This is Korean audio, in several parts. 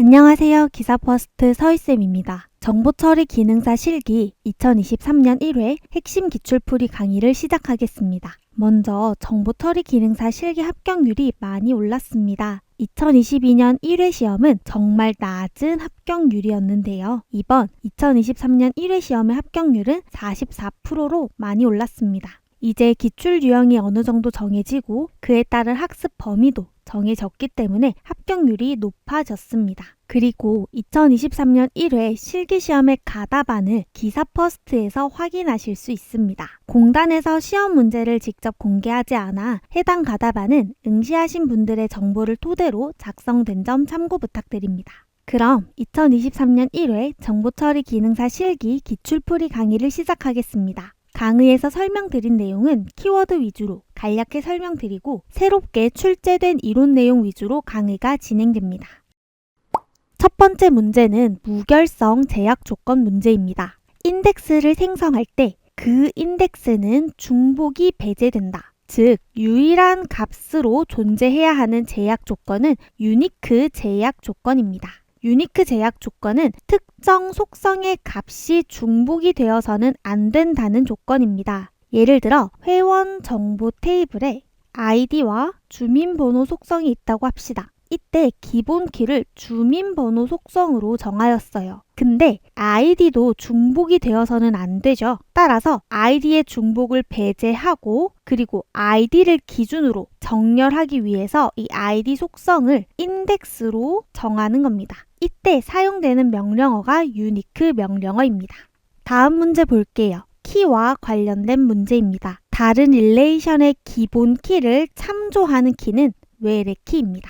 안녕하세요. 기사퍼스트 서희쌤입니다. 정보처리 기능사 실기 2023년 1회 핵심 기출풀이 강의를 시작하겠습니다. 먼저 정보처리 기능사 실기 합격률이 많이 올랐습니다. 2022년 1회 시험은 정말 낮은 합격률이었는데요. 이번 2023년 1회 시험의 합격률은 44%로 많이 올랐습니다. 이제 기출 유형이 어느 정도 정해지고 그에 따른 학습 범위도 정해졌기 때문에 합격률이 높아졌습니다. 그리고 2023년 1회 실기시험의 가답안을 기사퍼스트에서 확인하실 수 있습니다. 공단에서 시험 문제를 직접 공개하지 않아 해당 가답안은 응시하신 분들의 정보를 토대로 작성된 점 참고 부탁드립니다. 그럼 2023년 1회 정보처리 기능사 실기 기출풀이 강의를 시작하겠습니다. 강의에서 설명드린 내용은 키워드 위주로 간략히 설명드리고 새롭게 출제된 이론 내용 위주로 강의가 진행됩니다. 첫 번째 문제는 무결성 제약 조건 문제입니다. 인덱스를 생성할 때 그 인덱스는 중복이 배제된다. 즉, 유일한 값으로 존재해야 하는 제약 조건은 유니크 제약 조건입니다. 유니크 제약 조건은 특정 속성의 값이 중복이 되어서는 안 된다는 조건입니다. 예를 들어 회원 정보 테이블에 아이디와 주민번호 속성이 있다고 합시다. 이때 기본 키를 주민번호 속성으로 정하였어요. 근데 아이디도 중복이 되어서는 안 되죠. 따라서 아이디의 중복을 배제하고 그리고 아이디를 기준으로 정렬하기 위해서 이 아이디 속성을 인덱스로 정하는 겁니다. 이때 사용되는 명령어가 유니크 명령어입니다. 다음 문제 볼게요. 키와 관련된 문제입니다. 다른 릴레이션의 기본 키를 참조하는 키는 외래 키입니다.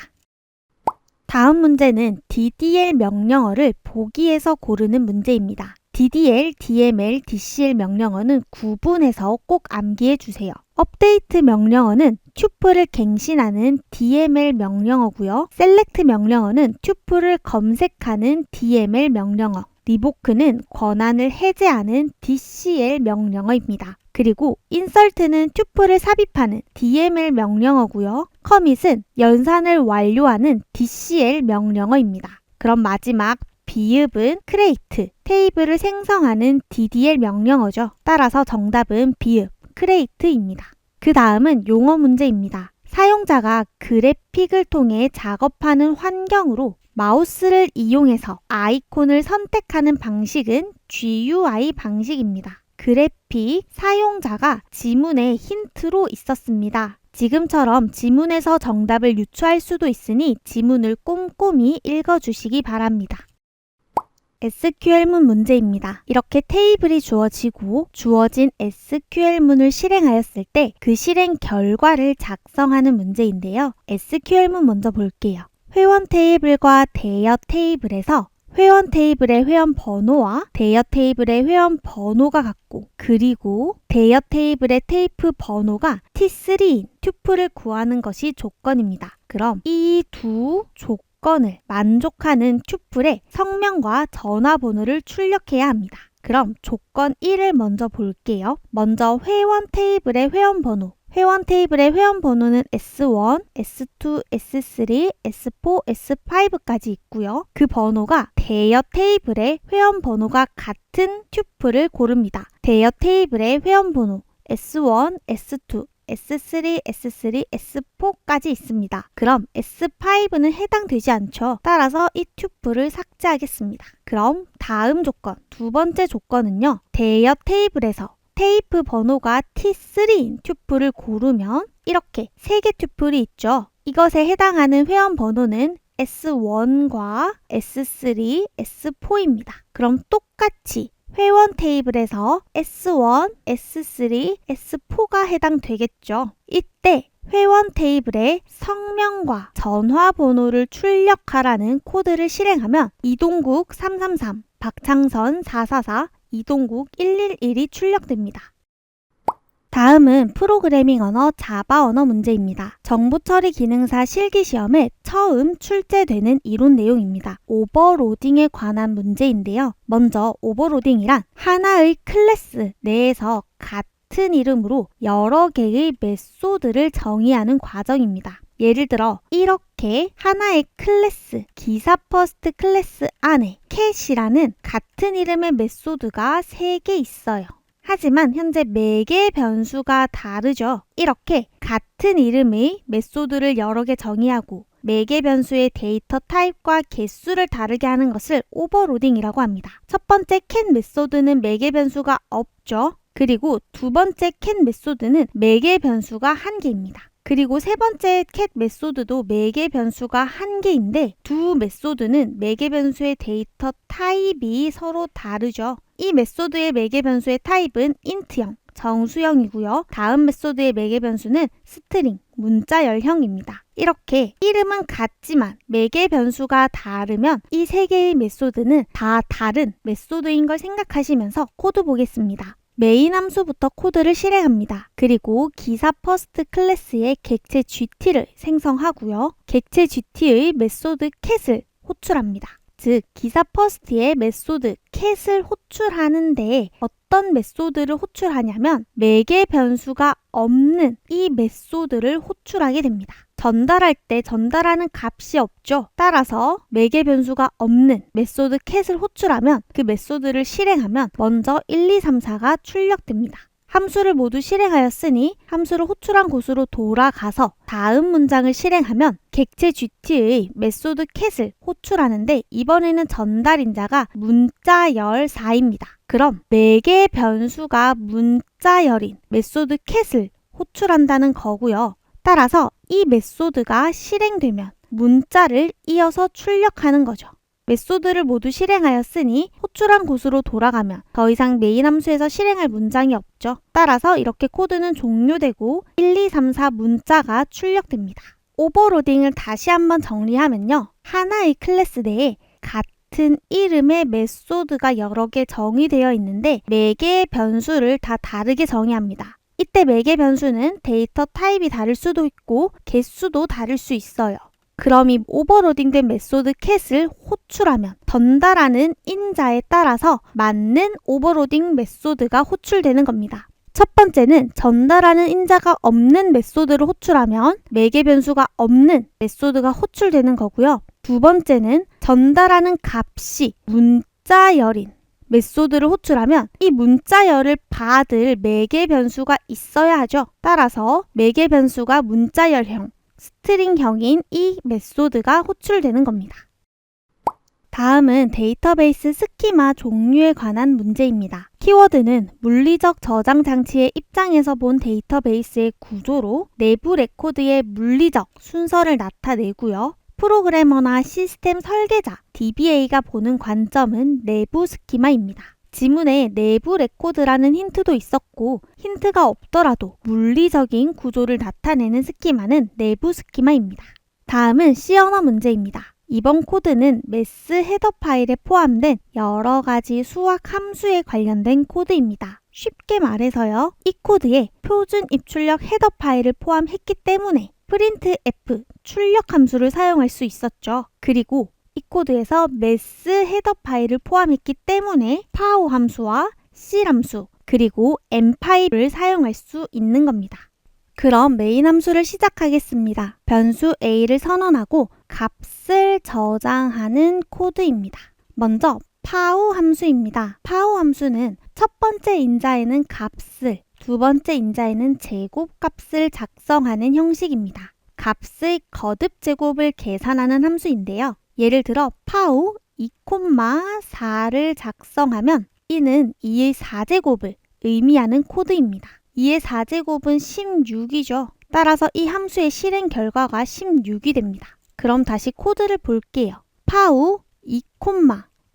다음 문제는 DDL 명령어를 보기에서 고르는 문제입니다. DDL, DML, DCL 명령어는 구분해서 꼭 암기해 주세요. 업데이트 명령어는 튜플을 갱신하는 DML 명령어고요. 셀렉트 명령어는 튜플을 검색하는 DML 명령어. 리보크는 권한을 해제하는 DCL 명령어입니다. 그리고 인설트는 튜플을 삽입하는 DML 명령어고요. 커밋은 연산을 완료하는 DCL 명령어입니다. 그럼 마지막 비읍은 크레이트, 테이블을 생성하는 DDL 명령어죠. 따라서 정답은 비읍, 크레이트입니다. 그 다음은 용어 문제입니다. 사용자가 그래픽을 통해 작업하는 환경으로 마우스를 이용해서 아이콘을 선택하는 방식은 GUI 방식입니다. 그래픽 사용자가 지문에 힌트로 있었습니다. 지금처럼 지문에서 정답을 유추할 수도 있으니 지문을 꼼꼼히 읽어주시기 바랍니다. SQL문 문제입니다. 이렇게 테이블이 주어지고 주어진 SQL문을 실행하였을 때 그 실행 결과를 작성하는 문제인데요. SQL문 먼저 볼게요. 회원 테이블과 대여 테이블에서 회원 테이블의 회원 번호와 대여 테이블의 회원 번호가 같고 그리고 대여 테이블의 테이프 번호가 T3인 튜플을 구하는 것이 조건입니다. 그럼 이 두 조건을 만족하는 튜플의 성명과 전화번호를 출력해야 합니다. 그럼 조건 1을 먼저 볼게요. 먼저 회원 테이블의 회원 번호. 회원 테이블의 회원 번호는 S1, S2, S3, S4, S5까지 있고요. 그 번호가 대여 테이블의 회원 번호가 같은 튜플을 고릅니다. 대여 테이블의 회원 번호 S1, S2, S3, S3, S4까지 있습니다. 그럼 S5는 해당되지 않죠. 따라서 이 튜플을 삭제하겠습니다. 그럼 다음 조건, 두 번째 조건은요. 대여 테이블에서 테이프 번호가 T3인 튜플을 고르면 이렇게 3개 튜플이 있죠. 이것에 해당하는 회원 번호는 S1과 S3, S4입니다. 그럼 똑같이 회원 테이블에서 S1, S3, S4가 해당되겠죠. 이때 회원 테이블에 성명과 전화번호를 출력하라는 코드를 실행하면 이동국 333, 박창선 444, 이동국 111이 출력됩니다. 다음은 프로그래밍 언어 자바 언어 문제입니다. 정보처리 기능사 실기시험에 처음 출제되는 이론 내용입니다. 오버로딩에 관한 문제인데요. 먼저 오버로딩이란 하나의 클래스 내에서 같은 이름으로 여러 개의 메소드를 정의하는 과정입니다. 예를 들어 이렇게 하나의 클래스, 기사 퍼스트 클래스 안에 캣이라는 같은 이름의 메소드가 3개 있어요. 하지만 현재 매개 변수가 다르죠. 이렇게 같은 이름의 메소드를 여러 개 정의하고 매개 변수의 데이터 타입과 개수를 다르게 하는 것을 오버로딩이라고 합니다. 첫 번째 cat 메소드는 매개 변수가 없죠. 그리고 두 번째 cat 메소드는 매개 변수가 1개입니다. 그리고 세 번째 cat 메소드도 매개 변수가 1개인데 두 메소드는 매개 변수의 데이터 타입이 서로 다르죠. 이 메소드의 매개 변수의 타입은 int형, 정수형이고요. 다음 메소드의 매개 변수는 string, 문자열형입니다. 이렇게 이름은 같지만 매개 변수가 다르면 이 3개의 메소드는 다 다른 메소드인 걸 생각하시면서 코드 보겠습니다. 메인 함수부터 코드를 실행합니다. 그리고 기사 퍼스트 클래스의 객체 GT를 생성하고요. 객체 GT의 메소드 cat을 호출합니다. 즉, 기사 퍼스트의 메소드 cat을 호출하는데 어떤 메소드를 호출하냐면 매개 변수가 없는 이 메소드를 호출하게 됩니다. 전달할 때 전달하는 값이 없죠. 따라서 매개 변수가 없는 메소드 cat을 호출하면 그 메소드를 실행하면 먼저 1, 2, 3, 4가 출력됩니다. 함수를 모두 실행하였으니 함수를 호출한 곳으로 돌아가서 다음 문장을 실행하면 객체 GT의 메소드 cat을 호출하는데 이번에는 전달인자가 문자열 4입니다. 그럼 매개 변수가 문자열인 메소드 cat을 호출한다는 거고요. 따라서 이 메소드가 실행되면 문자를 이어서 출력하는 거죠. 메소드를 모두 실행하였으니 호출한 곳으로 돌아가면 더 이상 메인 함수에서 실행할 문장이 없죠. 따라서 이렇게 코드는 종료되고 1, 2, 3, 4 문자가 출력됩니다. 오버로딩을 다시 한번 정리하면요. 하나의 클래스 내에 같은 이름의 메소드가 여러 개 정의되어 있는데 매개 변수를 다 다르게 정의합니다. 이때 매개 변수는 데이터 타입이 다를 수도 있고 개수도 다를 수 있어요. 그럼 이 오버로딩된 메소드 cat을 호출하면 전달하는 인자에 따라서 맞는 오버로딩 메소드가 호출되는 겁니다. 첫 번째는 전달하는 인자가 없는 메소드를 호출하면 매개 변수가 없는 메소드가 호출되는 거고요. 두 번째는 전달하는 값이 문자열인 메소드를 호출하면 이 문자열을 받을 매개 변수가 있어야 하죠. 따라서 매개 변수가 문자열형, 스트링형인 이 메소드가 호출되는 겁니다. 다음은 데이터베이스 스키마 종류에 관한 문제입니다. 키워드는 물리적 저장 장치의 입장에서 본 데이터베이스의 구조로 내부 레코드의 물리적 순서를 나타내고요. 프로그래머나 시스템 설계자, DBA가 보는 관점은 내부 스키마입니다. 지문에 내부 레코드라는 힌트도 있었고 힌트가 없더라도 물리적인 구조를 나타내는 스키마는 내부 스키마입니다. 다음은 C 언어 문제입니다. 이번 코드는 매스 헤더 파일에 포함된 여러 가지 수학 함수에 관련된 코드입니다. 쉽게 말해서요. 이 코드에 표준 입출력 헤더 파일을 포함했기 때문에 printf 출력 함수를 사용할 수 있었죠. 그리고 이 코드에서 매스 헤더 파일을 포함했기 때문에 파워 함수와 실 함수 그리고 m5를 사용할 수 있는 겁니다. 그럼 메인 함수를 시작하겠습니다. 변수 a를 선언하고 값을 저장하는 코드입니다. 먼저 파워 함수입니다. 파워 함수는 첫 번째 인자에는 값을, 두 번째 인자에는 제곱값을 작성하는 형식입니다. 값의 거듭 제곱을 계산하는 함수인데요. 예를 들어 파우 2,4를 작성하면 이는 2의 4제곱을 의미하는 코드입니다. 2의 4제곱은 16이죠. 따라서 이 함수의 실행 결과가 16이 됩니다. 그럼 다시 코드를 볼게요. 파우 2,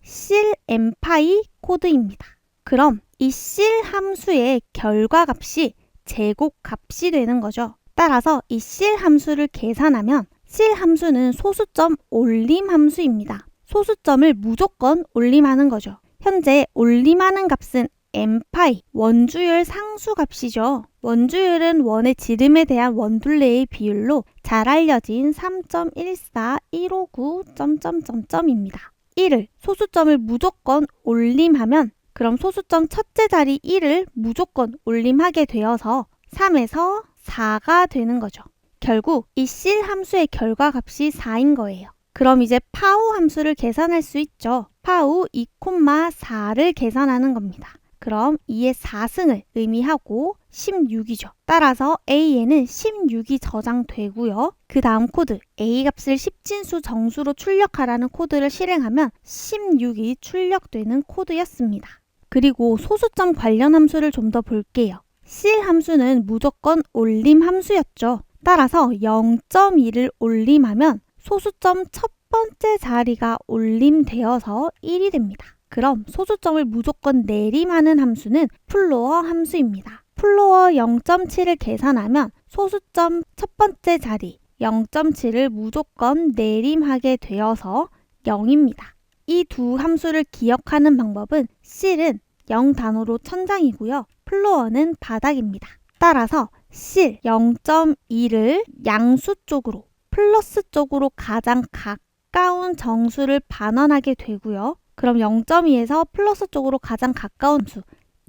실 엠파이 코드입니다. 그럼 이 실 함수의 결과값이 제곱값이 되는 거죠. 따라서 이 실 함수를 계산하면 실 함수는 소수점 올림 함수입니다. 소수점을 무조건 올림하는 거죠. 현재 올림하는 값은 m파이, 원주율 상수값이죠. 원주율은 원의 지름에 대한 원둘레의 비율로 잘 알려진 3.14159.입니다. 1을 소수점을 무조건 올림하면 그럼 소수점 첫째 자리 1을 무조건 올림하게 되어서 3에서 4가 되는 거죠. 결국 이 실 함수의 결과값이 4인 거예요. 그럼 이제 파우 함수를 계산할 수 있죠. 파우 2,4를 계산하는 겁니다. 그럼 2의 4승을 의미하고 16이죠. 따라서 A에는 16이 저장되고요. 그 다음 코드 A 값을 10진수 정수로 출력하라는 코드를 실행하면 16이 출력되는 코드였습니다. 그리고 소수점 관련 함수를 좀 더 볼게요. 실 함수는 무조건 올림 함수였죠. 따라서 0.2를 올림하면 소수점 첫 번째 자리가 올림되어서 1이 됩니다. 그럼 소수점을 무조건 내림하는 함수는 플로어 함수입니다. 플로어 0.7을 계산하면 소수점 첫 번째 자리 0.7을 무조건 내림하게 되어서 0입니다. 이 두 함수를 기억하는 방법은 실은 0단위로 천장이고요. 플로어는 바닥입니다. 따라서 실 0.2를 양수 쪽으로 플러스 쪽으로 가장 가까운 정수를 반환하게 되고요. 그럼 0.2에서 플러스 쪽으로 가장 가까운 수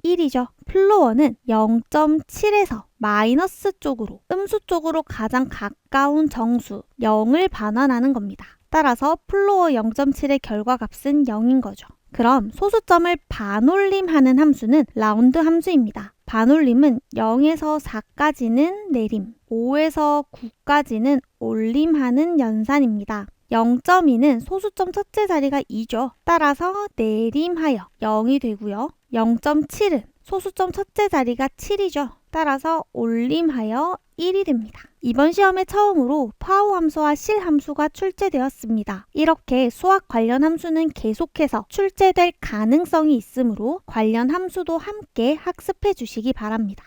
1이죠. 플로어는 0.7에서 마이너스 쪽으로 음수 쪽으로 가장 가까운 정수 0을 반환하는 겁니다. 따라서 플로어 0.7의 결과값은 0인 거죠. 그럼 소수점을 반올림하는 함수는 라운드 함수입니다. 반올림은 0에서 4까지는 내림, 5에서 9까지는 올림하는 연산입니다. 0.2는 소수점 첫째 자리가 2죠. 따라서 내림하여 0이 되고요. 0.7은 소수점 첫째 자리가 7이죠. 따라서 올림하여 1이 됩니다. 이번 시험에 처음으로 파워 함수와 실 함수가 출제되었습니다. 이렇게 수학 관련 함수는 계속해서 출제될 가능성이 있으므로 관련 함수도 함께 학습해 주시기 바랍니다.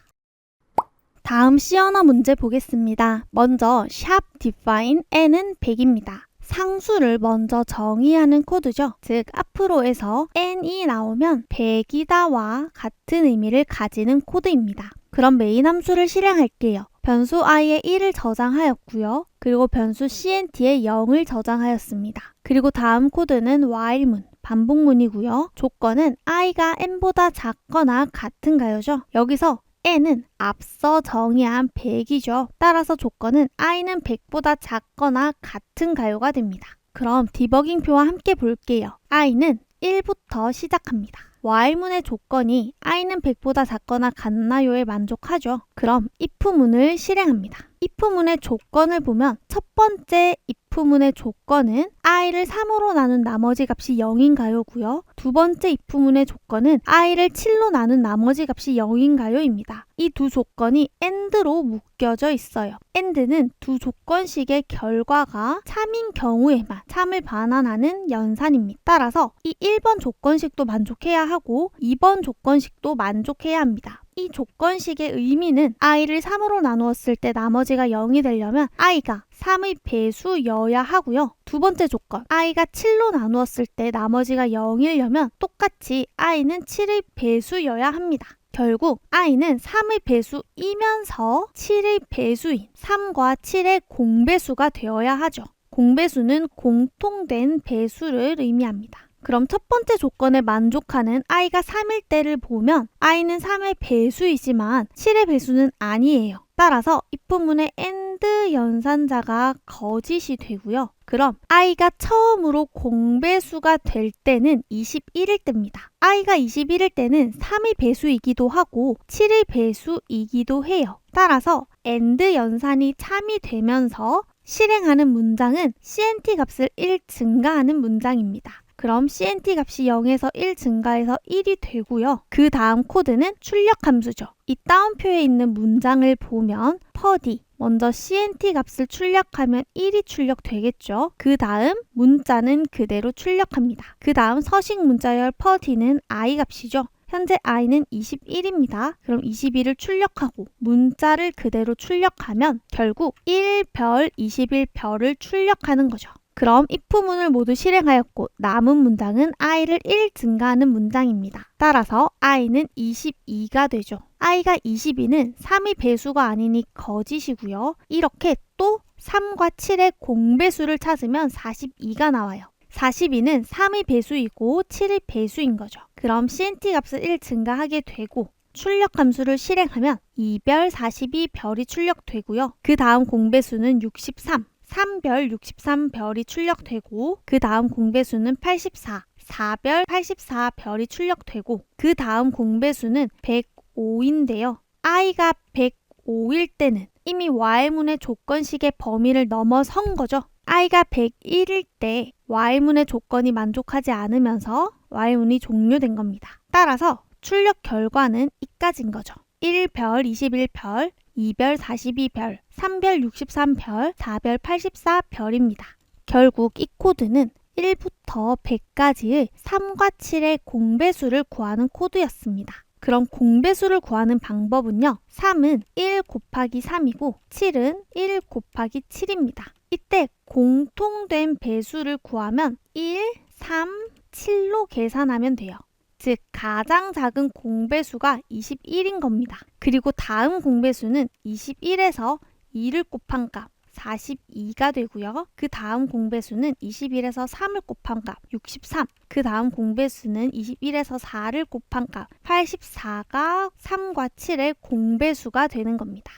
다음 C 언어 문제 보겠습니다. 먼저 샵 define n은 100입니다. 상수를 먼저 정의하는 코드죠. 즉 앞으로에서 n이 나오면 100이다와 같은 의미를 가지는 코드입니다. 그럼 메인 함수를 실행할게요. 변수 i에 1을 저장하였고요. 그리고 변수 cnt에 0을 저장하였습니다. 그리고 다음 코드는 while문, 반복문이고요. 조건은 i가 n보다 작거나 같은가요죠. 여기서 n은 앞서 정의한 100이죠. 따라서 조건은 i는 100보다 작거나 같은가요가 됩니다. 그럼 디버깅표와 함께 볼게요. i는 1부터 시작합니다. while문의 조건이 i는 100보다 작거나 같나요에 만족하죠. 그럼 if문을 실행합니다. if문의 조건을 보면 첫 번째 if문의 조건은 i를 3으로 나눈 나머지 값이 0인가요? 고요. 두 번째 if문의 조건은 i를 7로 나눈 나머지 값이 0인가요? 입니다. 이 두 조건이 AND로 묶여져 있어요. AND는 두 조건식의 결과가 참인 경우에만 참을 반환하는 연산입니다. 따라서 이 1번 조건식도 만족해야 하고 2번 조건식도 만족해야 합니다. 이 조건식의 의미는 i를 3으로 나누었을 때 나머지가 0이 되려면 i가 3의 배수여야 하고요. 두 번째 조건, i가 7로 나누었을 때 나머지가 0이려면 똑같이 i는 7의 배수여야 합니다. 결국 i는 3의 배수이면서 7의 배수인 3과 7의 공배수가 되어야 하죠. 공배수는 공통된 배수를 의미합니다. 그럼 첫 번째 조건에 만족하는 i가 3일 때를 보면 i는 3의 배수이지만 7의 배수는 아니에요. 따라서 if문의 AND 연산자가 거짓이 되고요. 그럼 i가 처음으로 공배수가 될 때는 21일 때입니다. i가 21일 때는 3의 배수이기도 하고 7의 배수이기도 해요. 따라서 AND 연산이 참이 되면서 실행하는 문장은 CNT 값을 1 증가하는 문장입니다. 그럼 CNT 값이 0에서 1 증가해서 1이 되고요. 그 다음 코드는 출력 함수죠. 이 다운표에 있는 문장을 보면 퍼디 먼저 CNT 값을 출력하면 1이 출력되겠죠. 그 다음 문자는 그대로 출력합니다. 그 다음 서식 문자열 퍼디는 i 값이죠. 현재 i는 21입니다. 그럼 21을 출력하고 문자를 그대로 출력하면 결국 1별 21별을 출력하는 거죠. 그럼 if문을 모두 실행하였고 남은 문장은 i를 1 증가하는 문장입니다. 따라서 i는 22가 되죠. i가 22는 3의 배수가 아니니 거짓이고요. 이렇게 또 3과 7의 공배수를 찾으면 42가 나와요. 42는 3의 배수이고 7의 배수인 거죠. 그럼 CNT 값을 1 증가하게 되고 출력 함수를 실행하면 2별 42별이 출력되고요. 그 다음 공배수는 63, 3별 63별이 출력되고 그 다음 공배수는 84, 4별 84별이 출력되고 그 다음 공배수는 105인데요. i가 105일 때는 이미 while문의 조건식의 범위를 넘어선 거죠. i가 101일 때 while문의 조건이 만족하지 않으면서 while문이 종료된 겁니다. 따라서 출력 결과는 이까지인 거죠. 1별 21별, 2별 42별, 3별 63별, 4별 84별입니다. 결국 이 코드는 1부터 100까지의 3과 7의 공배수를 구하는 코드였습니다. 그럼 공배수를 구하는 방법은요. 3은 1 곱하기 3이고 7은 1 곱하기 7입니다. 이때 공통된 배수를 구하면 1, 3, 7로 계산하면 돼요. 즉 가장 작은 공배수가 21인 겁니다. 그리고 다음 공배수는 21에서 2를 곱한 값 42가 되고요. 그 다음 공배수는 21에서 3을 곱한 값 63. 그 다음 공배수는 21에서 4를 곱한 값 84가 3과 7의 공배수가 되는 겁니다.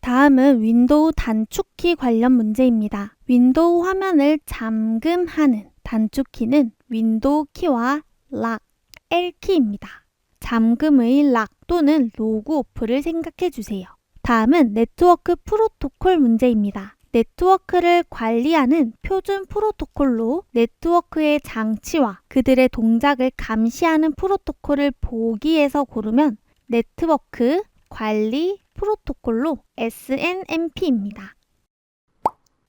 다음은 윈도우 단축키 관련 문제입니다. 윈도우 화면을 잠금하는 단축키는 윈도우 키와 락, L키입니다. 잠금의 락 또는 로그 오프를 생각해 주세요. 다음은 네트워크 프로토콜 문제입니다. 네트워크를 관리하는 표준 프로토콜로 네트워크의 장치와 그들의 동작을 감시하는 프로토콜을 보기에서 고르면 네트워크 관리 프로토콜로 SNMP입니다.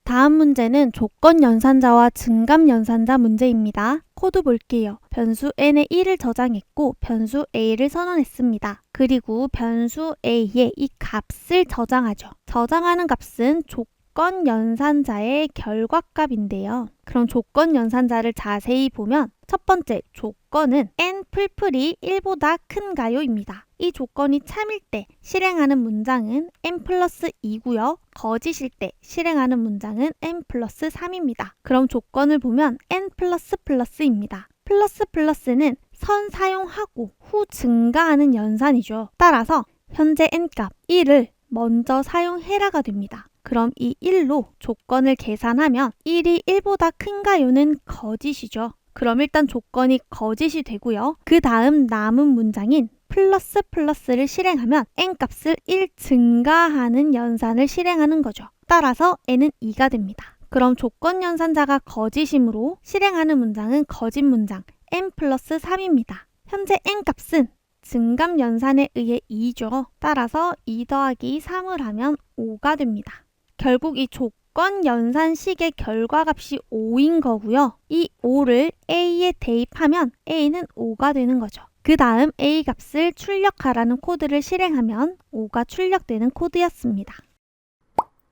다음 문제는 조건 연산자와 증감 연산자 문제입니다. 코드 볼게요. 변수 n에 1을 저장했고 변수 a를 선언했습니다. 그리고 변수 a에 이 값을 저장하죠. 저장하는 값은 조건 연산자의 결과값인데요. 그럼 조건 연산자를 자세히 보면 첫 번째 조건은 n 풀풀이 1보다 큰가요? 입니다. 이 조건이 참일 때 실행하는 문장은 n 플러스 2고요. 거짓일 때 실행하는 문장은 n 플러스 3입니다. 그럼 조건을 보면 n 플러스 플러스입니다. 플러스 플러스는 선 사용하고 후 증가하는 연산이죠. 따라서 현재 n값 1을 먼저 사용해라가 됩니다. 그럼 이 1로 조건을 계산하면 1이 1보다 큰가요는 거짓이죠. 그럼 일단 조건이 거짓이 되고요. 그 다음 남은 문장인 플러스 플러스를 실행하면 n값을 1 증가하는 연산을 실행하는 거죠. 따라서 n은 2가 됩니다. 그럼 조건 연산자가 거짓이므로 실행하는 문장은 거짓 문장 n 플러스 3입니다. 현재 n값은 증감 연산에 의해 2죠. 따라서 2 더하기 3을 하면 5가 됩니다. 결국 이 조건 연산식의 결과값이 5인 거고요. 이 5를 A에 대입하면 A는 5가 되는 거죠. 그 다음 A 값을 출력하라는 코드를 실행하면 5가 출력되는 코드였습니다.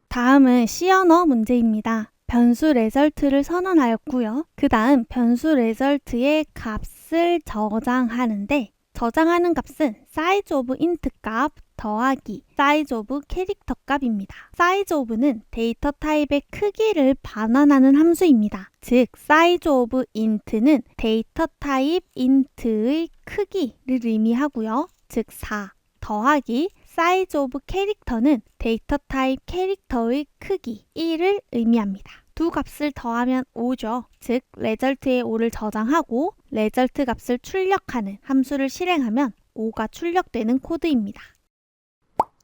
다음은 C 언어 문제입니다. 변수 result를 선언하였고요. 그 다음 변수 result의 값을 저장하는데 저장하는 값은 size of int 값 더하기 size of 캐릭터 값입니다. size of는 데이터 타입의 크기를 반환하는 함수입니다. 즉 size of int는 데이터 타입 int의 크기를 의미하고요. 즉 4 더하기 size of 캐릭터는 데이터 타입 캐릭터의 크기 1을 의미합니다. 두 값을 더하면 5죠. 즉 result의 5를 저장하고 result 값을 출력하는 함수를 실행하면 5가 출력되는 코드입니다.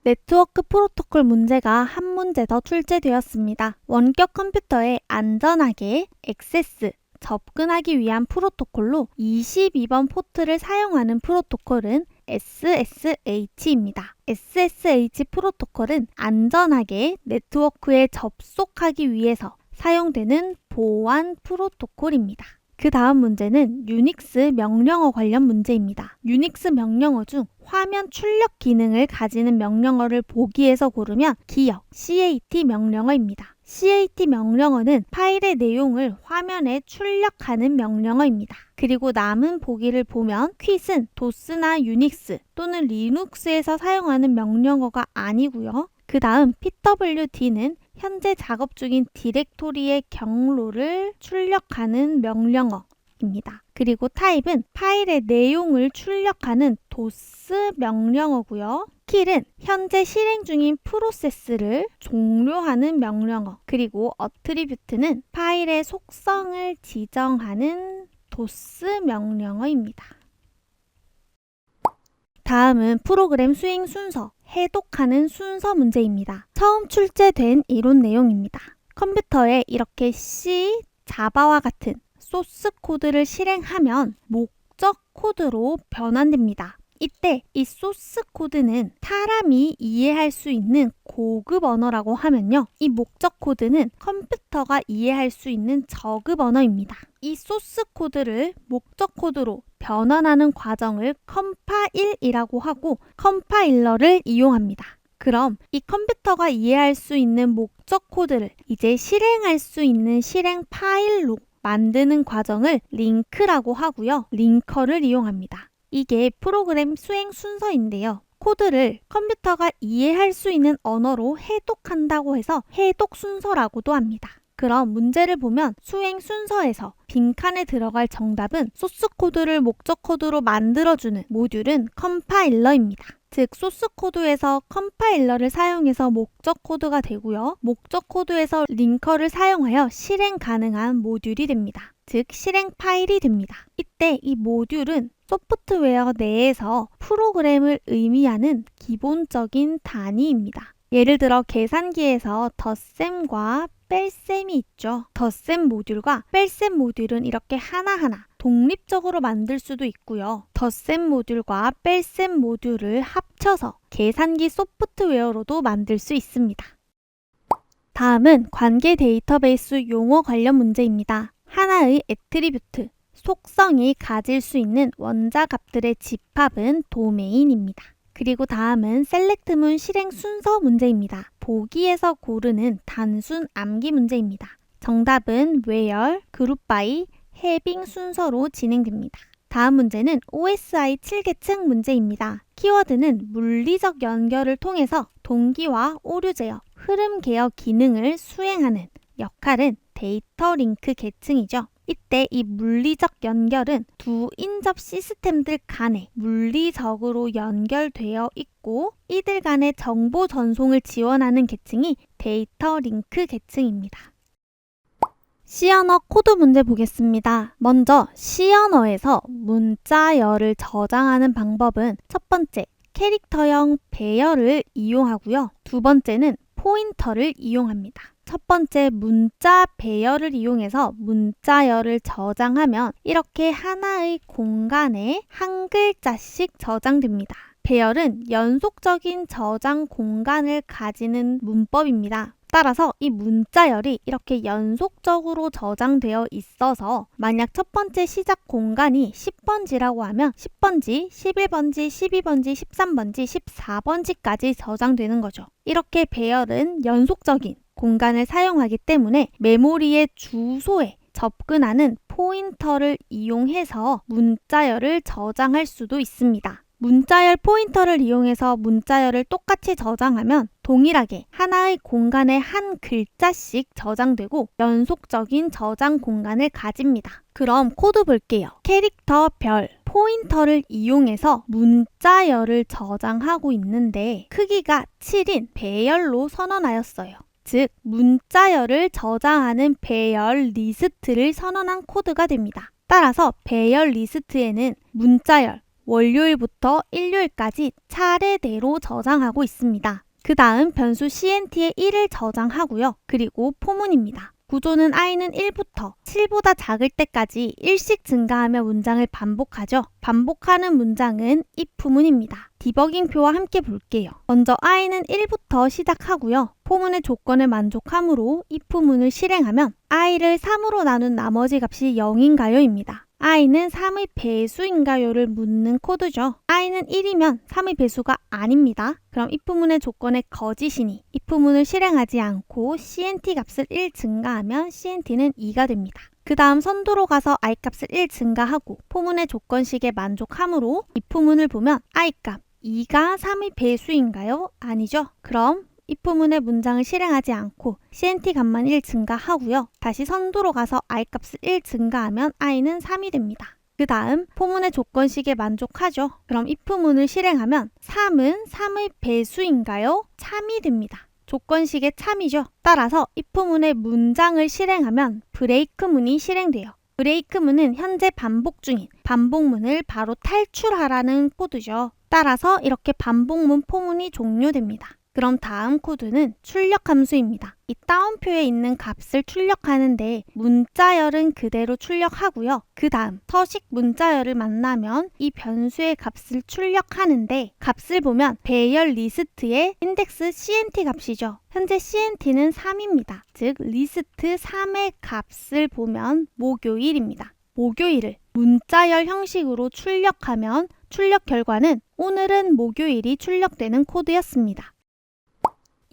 네트워크 프로토콜 문제가 한 문제 더 출제되었습니다. 원격 컴퓨터에 안전하게 액세스, 접근하기 위한 프로토콜로 22번 포트를 사용하는 프로토콜은 SSH입니다. SSH 프로토콜은 안전하게 네트워크에 접속하기 위해서 사용되는 보안 프로토콜입니다. 그 다음 문제는 유닉스 명령어 관련 문제입니다. 유닉스 명령어 중 화면 출력 기능을 가지는 명령어를 보기에서 고르면 기억 CAT 명령어입니다. CAT 명령어는 파일의 내용을 화면에 출력하는 명령어입니다. 그리고 남은 보기를 보면 퀴즈는 도스나 유닉스 또는 리눅스에서 사용하는 명령어가 아니고요. 그 다음 pwd는 현재 작업 중인 디렉토리의 경로를 출력하는 명령어입니다. 그리고 타입은 파일의 내용을 출력하는 도스 명령어고요. kill은 현재 실행 중인 프로세스를 종료하는 명령어, 그리고 attribute는 파일의 속성을 지정하는 도스 명령어입니다. 다음은 프로그램 수행 순서, 해독하는 순서 문제입니다. 처음 출제된 이론 내용입니다. 컴퓨터에 이렇게 C, 자바와 같은 소스 코드를 실행하면 목적 코드로 변환됩니다. 이때 이 소스 코드는 사람이 이해할 수 있는 고급 언어라고 하면요. 이 목적 코드는 컴퓨터가 이해할 수 있는 저급 언어입니다. 이 소스 코드를 목적 코드로 변환하는 과정을 컴파일이라고 하고 컴파일러를 이용합니다. 그럼 이 컴퓨터가 이해할 수 있는 목적 코드를 이제 실행할 수 있는 실행 파일로 만드는 과정을 링크라고 하고요. 링커를 이용합니다. 이게 프로그램 수행 순서인데요. 코드를 컴퓨터가 이해할 수 있는 언어로 해독한다고 해서 해독 순서라고도 합니다. 그럼 문제를 보면 수행 순서에서 빈칸에 들어갈 정답은 소스 코드를 목적 코드로 만들어주는 모듈은 컴파일러입니다. 즉 소스 코드에서 컴파일러를 사용해서 목적 코드가 되고요. 목적 코드에서 링커를 사용하여 실행 가능한 모듈이 됩니다. 즉 실행 파일이 됩니다. 이때 이 모듈은 소프트웨어 내에서 프로그램을 의미하는 기본적인 단위입니다. 예를 들어 계산기에서 덧셈과 뺄셈이 있죠. 덧셈 모듈과 뺄셈 모듈은 이렇게 하나하나 독립적으로 만들 수도 있고요. 덧셈 모듈과 뺄셈 모듈을 합쳐서 계산기 소프트웨어로도 만들 수 있습니다. 다음은 관계 데이터베이스 용어 관련 문제입니다. 하나의 애트리뷰트, 속성이 가질 수 있는 원자 값들의 집합은 도메인입니다. 그리고 다음은 셀렉트문 실행 순서 문제입니다. 보기에서 고르는 단순 암기 문제입니다. 정답은 where, group by, having 순서로 진행됩니다. 다음 문제는 OSI 7계층 문제입니다. 키워드는 물리적 연결을 통해서 동기화, 오류 제어, 흐름 개혁 기능을 수행하는 역할은 데이터 링크 계층이죠. 이때 이 물리적 연결은 두 인접 시스템들 간에 물리적으로 연결되어 있고 이들 간의 정보 전송을 지원하는 계층이 데이터 링크 계층입니다. C언어 코드 문제 보겠습니다. 먼저 C언어에서 문자열을 저장하는 방법은 첫 번째, 캐릭터형 배열을 이용하고요. 두 번째는 포인터를 이용합니다. 첫 번째 문자 배열을 이용해서 문자열을 저장하면 이렇게 하나의 공간에 한 글자씩 저장됩니다. 배열은 연속적인 저장 공간을 가지는 문법입니다. 따라서 이 문자열이 이렇게 연속적으로 저장되어 있어서 만약 첫 번째 시작 공간이 10번지라고 하면 10번지, 11번지, 12번지, 13번지, 14번지까지 저장되는 거죠. 이렇게 배열은 연속적인 공간을 사용하기 때문에 메모리의 주소에 접근하는 포인터를 이용해서 문자열을 저장할 수도 있습니다. 문자열 포인터를 이용해서 문자열을 똑같이 저장하면 동일하게 하나의 공간에 한 글자씩 저장되고 연속적인 저장 공간을 가집니다. 그럼 코드 볼게요. 캐릭터 별 포인터를 이용해서 문자열을 저장하고 있는데 크기가 7인 배열로 선언하였어요. 즉 문자열을 저장하는 배열 리스트를 선언한 코드가 됩니다. 따라서 배열 리스트에는 문자열 월요일부터 일요일까지 차례대로 저장하고 있습니다. 그 다음 변수 CNT에 1을 저장하고요. 그리고 포문입니다. 구조는 i는 1부터 7보다 작을 때까지 1씩 증가하며 문장을 반복하죠. 반복하는 문장은 if문입니다. 디버깅 표와 함께 볼게요. 먼저 i는 1부터 시작하고요. 포문의 조건을 만족함으로 if문을 실행하면 i를 3으로 나눈 나머지 값이 0인가요? 입니다. i는 3의 배수인가요를 묻는 코드죠. i는 1이면 3의 배수가 아닙니다. 그럼 if문의 조건에 거짓이니 if문을 실행하지 않고 cnt 값을 1 증가하면 cnt는 2가 됩니다. 그 다음 선두로 가서 i 값을 1 증가하고 포문의 조건식에 만족함으로 if문을 보면 i 값 2가 3의 배수인가요? 아니죠. 그럼 if문의 문장을 실행하지 않고 cnt 값만 1 증가하고요. 다시 선두로 가서 i 값을 1 증가하면 i는 3이 됩니다. 그 다음 포문의 조건식에 만족하죠. 그럼 if문을 실행하면 3은 3의 배수인가요? 참이 됩니다. 조건식의 참이죠. 따라서 if문의 문장을 실행하면 브레이크문이 실행돼요. 브레이크문은 현재 반복 중인 반복문을 바로 탈출하라는 코드죠. 따라서 이렇게 반복문 포문이 종료됩니다. 그럼 다음 코드는 출력 함수입니다. 이 따옴표에 있는 값을 출력하는데 문자열은 그대로 출력하고요. 그 다음 서식 문자열을 만나면 이 변수의 값을 출력하는데 값을 보면 배열 리스트의 인덱스 CNT 값이죠. 현재 CNT는 3입니다. 즉 리스트 3의 값을 보면 목요일입니다. 목요일을 문자열 형식으로 출력하면 출력 결과는 오늘은 목요일이 출력되는 코드였습니다.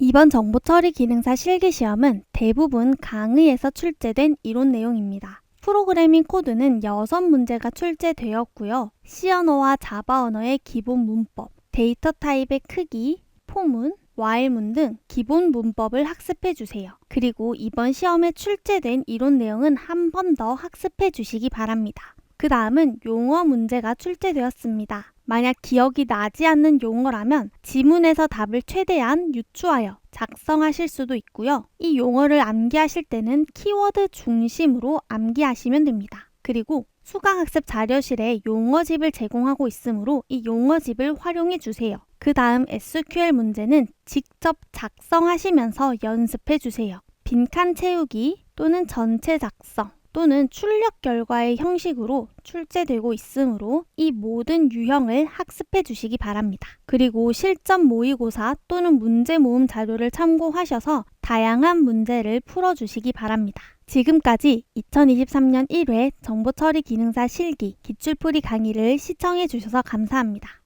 이번 정보처리 기능사 실기시험은 대부분 강의에서 출제된 이론 내용입니다. 프로그래밍 코드는 6문제가 출제되었고요. C 언어와 자바 언어의 기본 문법, 데이터 타입의 크기, 포문, while문 등 기본 문법을 학습해 주세요. 그리고 이번 시험에 출제된 이론 내용은 한 번 더 학습해 주시기 바랍니다. 그 다음은 용어 문제가 출제되었습니다. 만약 기억이 나지 않는 용어라면 지문에서 답을 최대한 유추하여 작성하실 수도 있고요. 이 용어를 암기하실 때는 키워드 중심으로 암기하시면 됩니다. 그리고 수강학습 자료실에 용어집을 제공하고 있으므로 이 용어집을 활용해 주세요. 그 다음 SQL 문제는 직접 작성하시면서 연습해 주세요. 빈칸 채우기 또는 전체 작성 또는 출력 결과의 형식으로 출제되고 있으므로 이 모든 유형을 학습해 주시기 바랍니다. 그리고 실전 모의고사 또는 문제 모음 자료를 참고하셔서 다양한 문제를 풀어주시기 바랍니다. 지금까지 2023년 1회 정보처리 기능사 실기 기출풀이 강의를 시청해 주셔서 감사합니다.